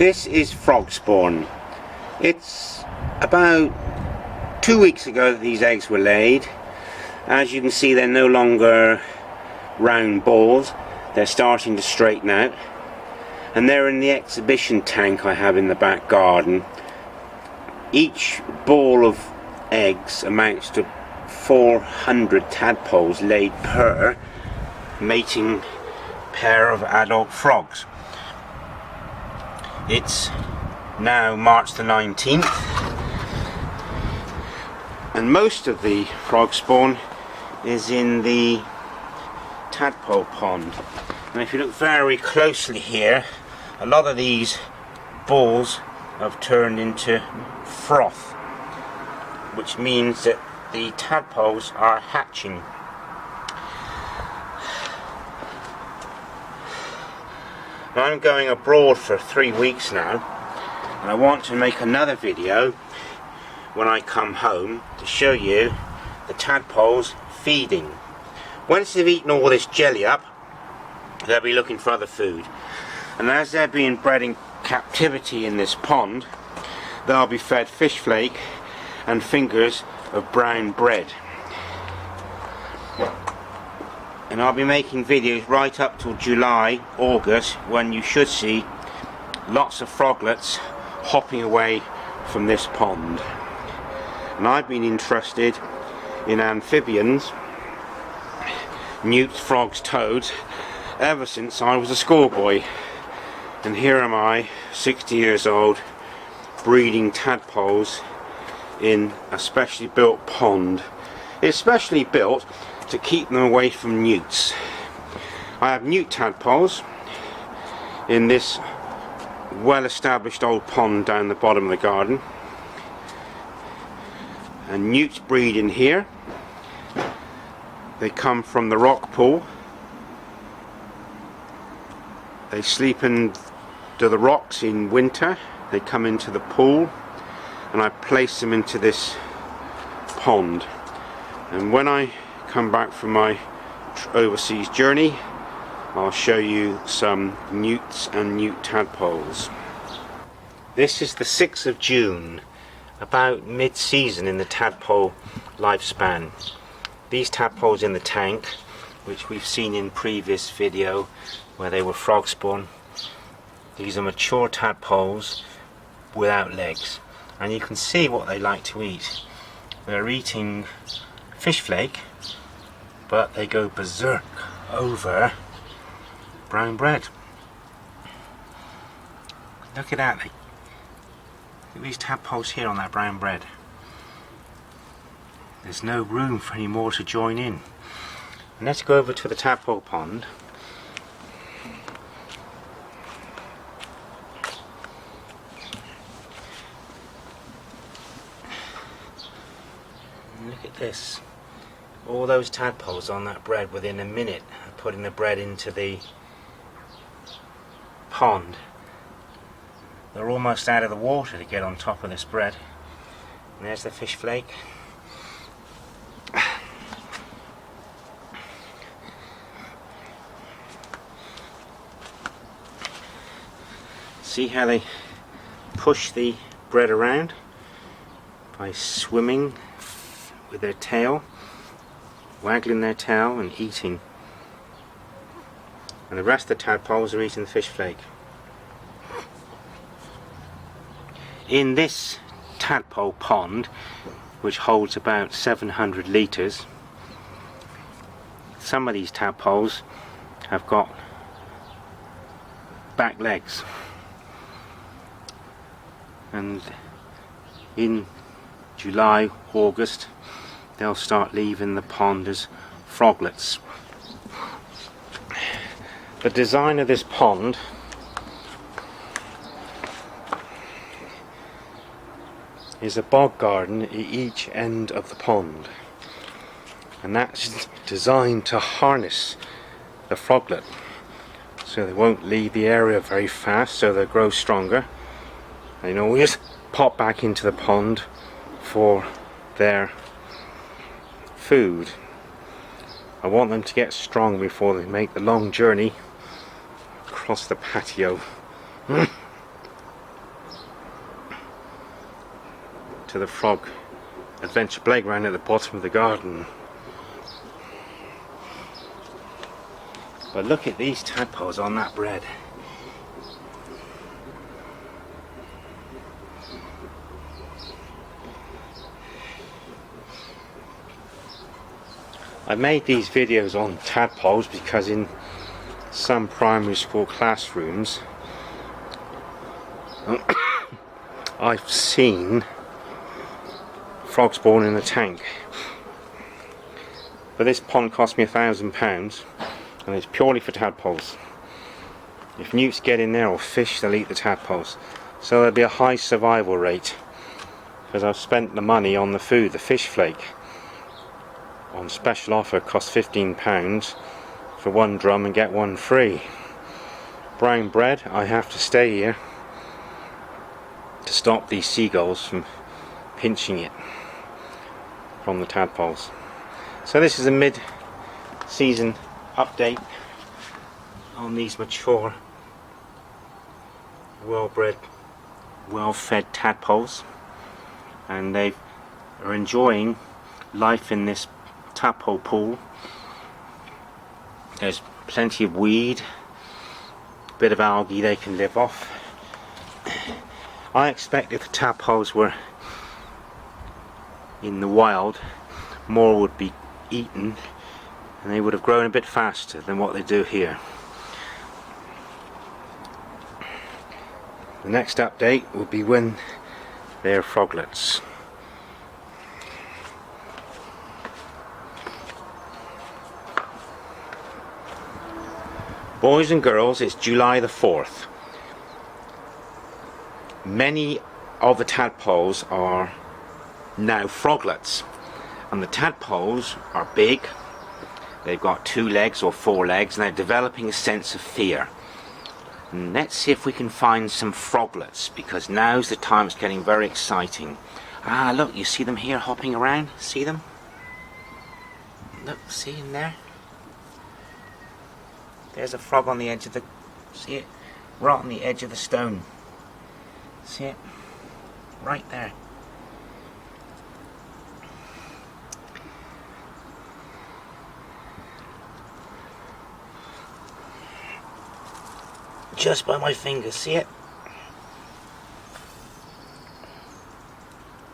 This is frog spawn. It's about 2 weeks ago that these eggs were laid. As you can see, they're no longer round balls. They're starting to straighten out. And they're in the exhibition tank I have in the back garden. Each ball of eggs amounts to 400 tadpoles laid per mating pair of adult frogs. It's now March the 19th, and most of the frog spawn is in the tadpole pond. And if you look very closely here, a lot of these balls have turned into froth, which means that the tadpoles are hatching. Now, I'm going abroad for 3 weeks now, and I want to make another video when I come home to show you the tadpoles feeding. Once they've eaten all this jelly up, they'll be looking for other food, and as they're being bred in captivity in this pond, they'll be fed fish flake and fingers of brown bread. And I'll be making videos right up till July, August, when you should see lots of froglets hopping away from this pond. And I've been interested in amphibians, newts, frogs, toads, ever since I was a schoolboy. And here am I, 60 years old, breeding tadpoles in a specially built pond. It's specially built to keep them away from newts. I have newt tadpoles in this well-established old pond down the bottom of the garden, and newts breed in here. They come from the rock pool. They sleep into the rocks in winter. They come into the pool, and I place them into this pond. And when I come back from my overseas journey, I'll show you some newts and newt tadpoles. This is the 6th of June, about mid-season in the tadpole lifespan. These tadpoles in the tank, which we've seen in previous video where they were frog spawn, these are mature tadpoles without legs, and you can see what they like to eat. They're eating fish flake, but they go berserk over brown bread. Look at that. Look at these tadpoles here on that brown bread. There's no room for any more to join in. And let's go over to the tadpole pond. Look at this. All those tadpoles on that bread within a minute of putting the bread into the pond. They're almost out of the water to get on top of this bread. And there's the fish flake. See how they push the bread around by swimming with their tail, waggling their tail and eating. And the rest of the tadpoles are eating the fish flake. In this tadpole pond, which holds about 700 litres, some of these tadpoles have got back legs, and in July, August, they'll start leaving the pond as froglets. The design of this pond is a bog garden at each end of the pond, and that's designed to harness the froglet so they won't leave the area very fast, so they'll grow stronger and always pop back into the pond for their food. I want them to get strong before they make the long journey across the patio. to the frog adventure playground at the bottom of the garden. But look at these tadpoles on that bread. I made these videos on tadpoles because in some primary school classrooms I've seen frogs born in a tank. But this pond cost me £1,000 and it's purely for tadpoles. If newts get in there or fish, they'll eat the tadpoles. So there'll be a high survival rate because I've spent the money on the food. The fish flake on special offer costs £15 for one drum and get one free. Brown bread, I have to stay here to stop these seagulls from pinching it from the tadpoles. So this is a mid-season update on these mature, well-bred, well-fed tadpoles, and they are enjoying life in this tadpole pool. There's plenty of weed, a bit of algae they can live off. I expect if the tadpoles were in the wild, more would be eaten and they would have grown a bit faster than what they do here. The next update will be when they're froglets. Boys and girls, it's July the 4th. Many of the tadpoles are now froglets, and the tadpoles are big. They've got 2 legs or 4 legs and they're developing a sense of fear. And let's see if we can find some froglets, because now's the time. It's getting very exciting. Ah, look, you see them here hopping around? See them? Look, see in there? There's a frog on the edge of the... see it? Right on the edge of the stone. See it? Right there. Just by my finger, see it?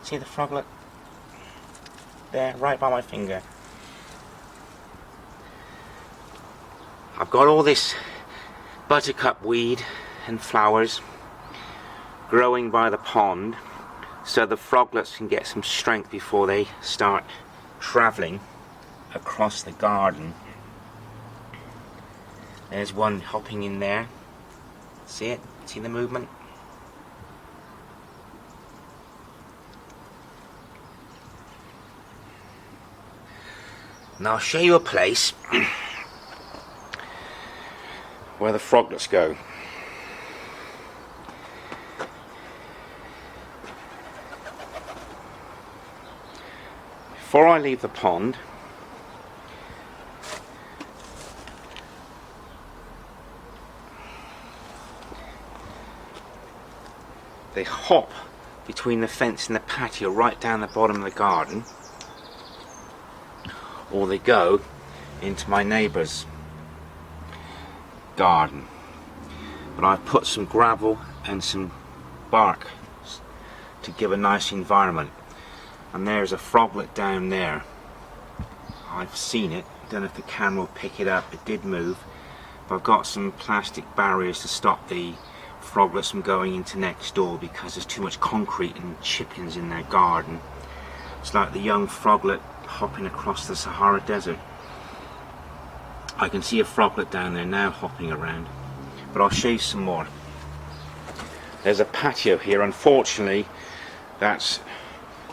See the froglet? There, right by my finger. I've got all this buttercup weed and flowers growing by the pond so the froglets can get some strength before they start travelling across the garden. There's one hopping in there. See it? See the movement? Now I'll show you a place where the froglets go. Before I leave the pond, they hop between the fence and the patio right down the bottom of the garden, or they go into my neighbour's garden. But I've put some gravel and some bark to give a nice environment. And there's a froglet down there. I've seen it. Don't know if the camera will pick it up. It did move. But I've got some plastic barriers to stop the froglets from going into next door because there's too much concrete and chippings in their garden. It's like the young froglet hopping across the Sahara Desert. I can see a froglet down there now hopping around, but I'll show you some more. There's a patio here. Unfortunately, that's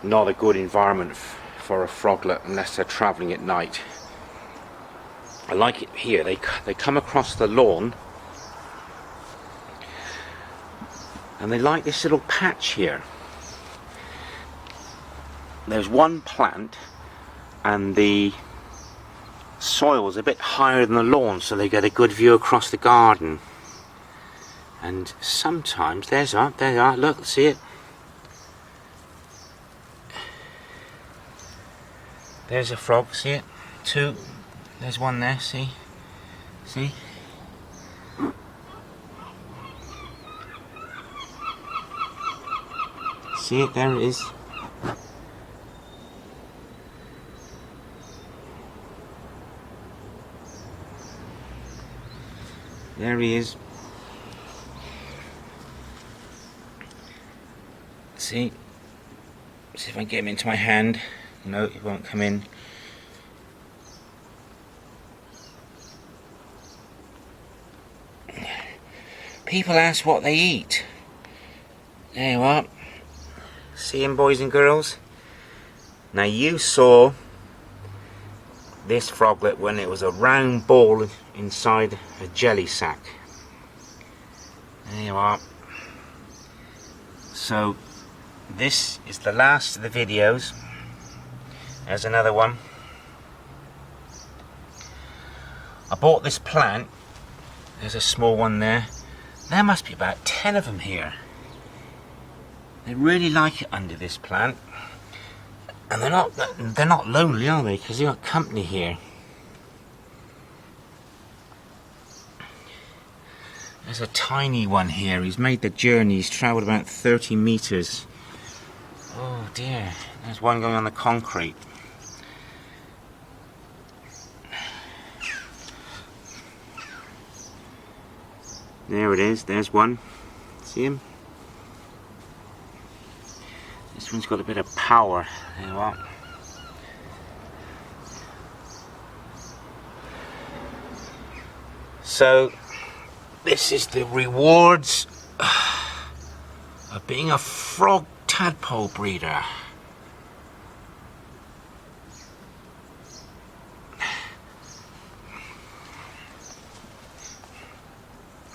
not a good environment for a froglet unless they're travelling at night. I like it here. They come across the lawn and they like this little patch here. There's one plant and the soil is a bit higher than the lawn, so they get a good view across the garden. And sometimes there they are, look, see it? there's a frog, see it? Two, there's one there, see? See? See it? There it is. There he is. See? See if I can get him into my hand. No, it won't come in. People ask what they eat. There you are. See him, boys and girls? Now you saw this froglet when it was a round ball inside a jelly sack. There you are. So this is the last of the videos. There's another one. I bought this plant. There's a small one there. There must be about 10 of them here. They really like it under this plant. And they're not lonely, are they? Because they've got company here. There's a tiny one here. He's made the journey. He's travelled about 30 meters. Oh dear. There's one going on the concrete. There it is. There's one. See him? This one's got a bit of power. There you are. So this is the rewards of being a frog tadpole breeder.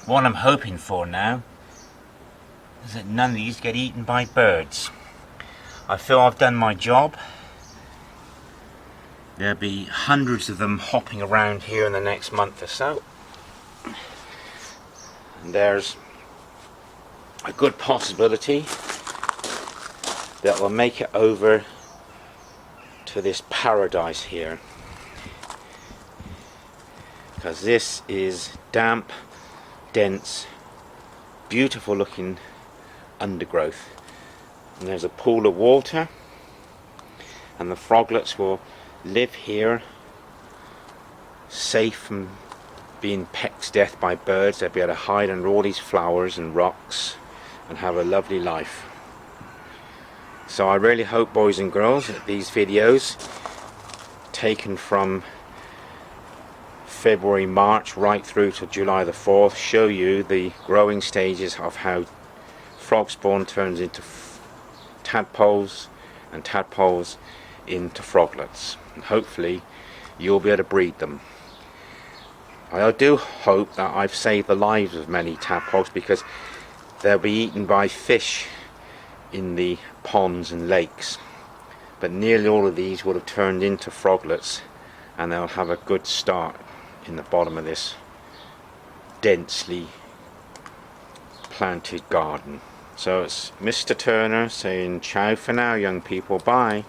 What I'm hoping for now is that none of these get eaten by birds. I feel I've done my job. There'll be hundreds of them hopping around here in the next month or so. And there's a good possibility that we'll make it over to this paradise here. Because this is damp, dense, beautiful looking undergrowth. And there's a pool of water, and the froglets will live here safe from being pecked to death by birds. They'll be able to hide under all these flowers and rocks and have a lovely life. So I really hope, boys and girls, that these videos taken from February, March right through to July the 4th show you the growing stages of how frog spawn turns into tadpoles and tadpoles into froglets, and hopefully you'll be able to breed them. I do hope that I've saved the lives of many tadpoles, because they'll be eaten by fish in the ponds and lakes, but nearly all of these would have turned into froglets, and they'll have a good start in the bottom of this densely planted garden. So it's Mr. Turner saying ciao for now, young people. Bye.